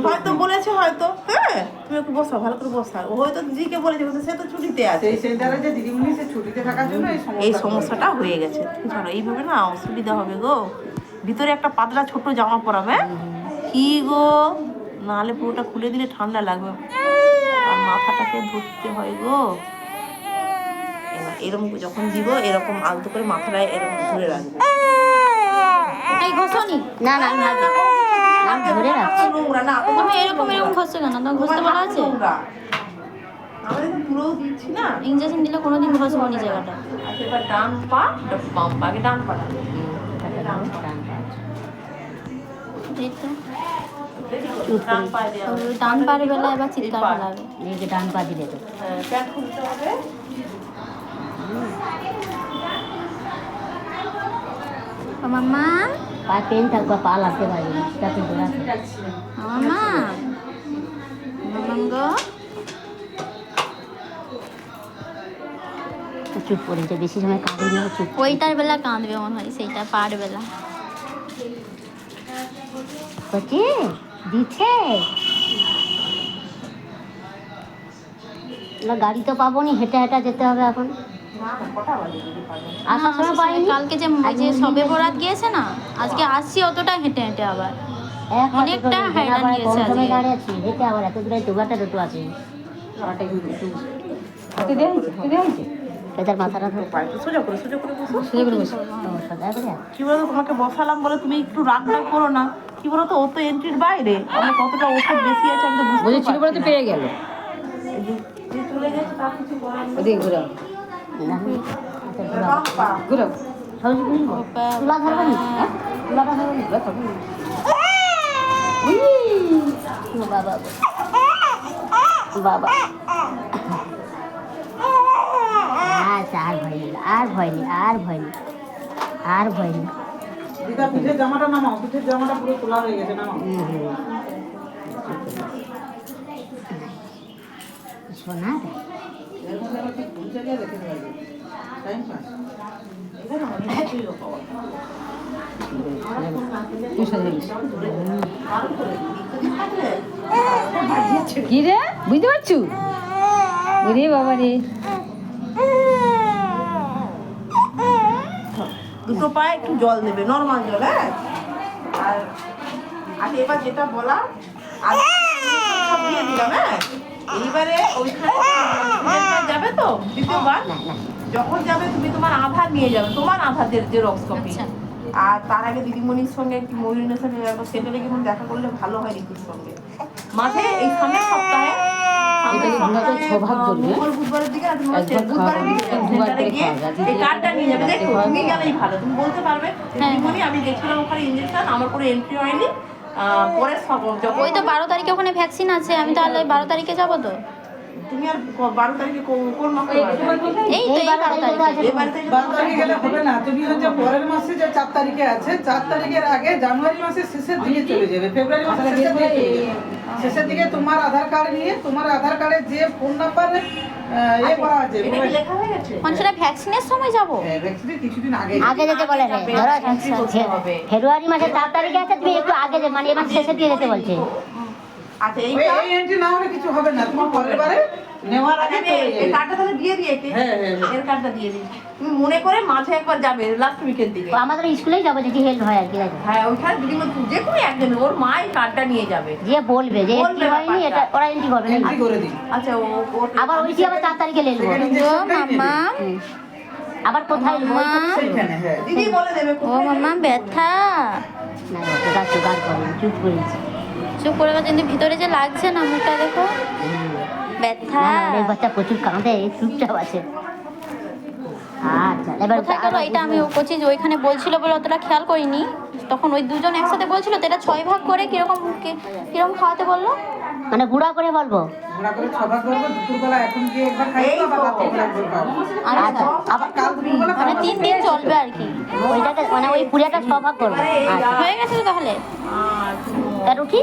হয়তো বলেছে হয়তো, হ্যাঁ তুমি একটু বসা, ভালো করে বসা। ও হয়তো দিদিকে বলেছে, সে তো ছুটিতে আছে। সেই সেন্টারে যে দিদিমণি সে ছুটিতে থাকার জন্য এই সমস্যাটা হয়ে গেছে। জানো এইভাবে না অসুবিধা হবে গো। ভিতরে একটা পাতলা ছোট জামা পরাবে, কি গো, নাহলে পুরোটা খুলে দিলে ঠান্ডা লাগবে, আর মাথাটাকে ধরতে হয় গো। এবার এরকম যখন দিব এরকম আলতো করে মাথাটা এরকম ধরে রাখবে। এই ঘষনি না না আমি ধরে রাখছি। তুমি এরকম ঘষছো কেন? তোমার ঘষতে বলা আছে? আমাদের তো পুরো দিচ্ছি না। ইঞ্জেকশন দিলে কোনোদিন ঘষবো নি জায়গাটা। আচ্ছা এবার ডান পা, বাম পা, আগে ডান পাটা। এই তো ডান পা দিয়ে ডান পায়ের বেলা এবার চিৎকার ফেলাবে। এই যে ডান পা দিলে তো প্যান্ট খুলতে হবে। মাম্মা পা পেন থাকবে, পা লাগতে পারবে না, তাতে ঘোরা মাম্মা মাম্মাঙ্গ চুপ করে যে বেশি সময় কাঁদে না, চুপ। ওইটার বেলা কাঁদবে মনে হয়, সেইটা পার বেলা। করছে দিচ্ছে না, গাড়ি তো পাবো নি, হেঁটে হেঁটে যেতে হবে এখন। আসার সময় পাইনি, কালকে যে সবে বরাত গিয়েছে না, আজকে আসছি অতটা হেঁটে হেঁটে আবার অনেকটা হাইরান গিয়েছে আজকে। দাঁড়িয়েছি হেঁটে আবার এত দূরে দুগাটা দুটো আছে। এটার মাথাটা ধরে সোজা করে সোজা করে বসো। সোজা করে বসে সোজা করে কি বলতো, তোমাকে বসালাম বলে তুমি একটু রাগ না করো না। কি বলতো, ও তো এন্ট্রির বাইরে, আমার কতটা ওষুধ বেশি আছে আমি তো বুঝতে ছিল বলে তো পেয়ে গেল। যে চলে গেছে তার কিছু করার নেই। ওদিকে ঘুরাও বাম পা। ঘুরাও। তুলা ধরবে না, হ্যাঁ? তুলাটা ধরবে না। বাবা বাবা আচ্ছা, আর ভয় নেই, আর ভয় নেই, আর ভয় নেই, আর ভয় নেই। দিদা পিঠের জামাটা নামাও, পিঠের জামাটা পুরো তোলা হয়ে গেছে, নামাও। শোনা এরকম জায়গা ঠিক কোন জায়গায় রেখে দেওয়া যায়? Time pass. কি রে, বুঝতে পারছু? ওরে বাবা রে, দুটো পায়ে একটু জল দেবে, নর্মাল জল, হ্যাঁ। আর আগে এবার যেটা বলা আর সব দিয়ে দিলাম, হ্যাঁ। এইবারে ওইখানে যাবে তো দ্বিতীয়বার, যখন যাবে তুমি তোমার আধার নিয়ে যাবে, তোমার আধারের জেরক্স কপি। আর তার আগে দিদিমণির সঙ্গে একটু ময়ূরিনের সাথে সেটা লেগে দেখা করলে ভালো হয় ঋতুর সঙ্গে। মাঝে এই সামনের সপ্তাহে বুধবারের দিকে বুধবারের দিকে সেন্টারে গিয়ে এই কার্ডটা নিয়ে যাবে। দেখো তুমি গেলেই ভালো, তুমি বলতে পারবে দিদিমণি আমি গেছিলাম ওখানে ইঞ্জেকশন, আমার কোনো এন্ট্রি হয়নি, পরে সব ওই তো 12 তারিখে ওখানে ভ্যাকসিন আছে, আমি তাহলে 12 তারিখে যাবো তো। তুমি আর 12 তারিখে কোন মাসে? এই তো এই 12 তারিখে। 12 তারিখে গেলে হবে না, তুমি হচ্ছে পরের মাসে যে 4 তারিখে আছে, 4 তারিখের আগে জানুয়ারি মাসের শেষের দিকে চলে যাবে, ফেব্রুয়ারি মাসের শেষের দিকে চলে যাবে। শেষের দিকে তোমার আধার কার্ড নিয়ে, তোমার আধার কার্ডে যে ফোন নাম্বার করা আছে, এটা কি লেখা হয়ে গেছে? মানে সেটা ভ্যাকসিনের সময় যাবো? ভ্যাকসিনের কিছুদিন আগে আগে যেতে বলে রে, ধরো ফেব্রুয়ারি মাসের 4 তারিখে আছে, তুমি একটু আগে যে মানে এবার শেষের দিকে যেতে বলছে। আচ্ছা এই এন্ট্রি না হলে কিছু হবে না, তুমি পরের বারে নেওয়ার আগে চলে এই যাবে। কার্ডটা তাহলে দিয়ে দিই, একে হ্যাঁ, হ্যাঁ, এর কার্ডটা দিয়ে দিই। তুমি মনে করে মাঝে একবার যাবে লাস্ট উইকের দিকে। তো আমাদের স্কুলেই যাবো, যদি হেল্প হয় আর কি, আছে হ্যাঁ ওইখানে দিদিমণি যে কোনো একজন, ওর মা এই কার্ডটা নিয়ে যাবে। যে বলবে যে বলবে এন্ট্রি হয়নি, এটা ওরা এন্ট্রি করবে না। এন্ট্রি করে দিই। আচ্ছা ও আবার ওইটি আবার 4 তারিখে নেবো, ও মাম্মা, আবার কোথায় নেবো? সেইখানে, হ্যাঁ। দিদি বলে দেবে ও মাম্মা ব্যথা। না জোগাড় জোগাড় করে চুপ করেছি। চুপ করে গেছে, কিন্তু ভিতরে যে লাগছে না, মুখটা দেখো ব্যথা। না অনেক বাচ্চা প্রচুর কাঁদে, চুপচাপ আছে। আচ্ছা এবার কোথায় গেল এটা? আমি কোচি যে ওইখানে বলছিল বলে অতটা খেয়াল করিনি, তখন ওই দুজন একসাথে বলছিল তো এটা 6 ভাগ করে কিরকম খাওয়াতে বললো। মানে গুঁড়া করে বলবো। ঘোড়া করে 6 ভাগ করবো, দুপুরবেলা এখন গিয়ে একবার খাইতো, আবার রাত্রিবেলা একবার খাবো। আচ্ছা আবার কাল দুপুরবেলা মানে 3 দিন চলবে আর কি। ওইটাকে মানে ওই পুরিয়াটা 6 ভাগ করবো। এবারে এই আচ্ছা হয়ে গেছে তো তাহলে। আর উঠি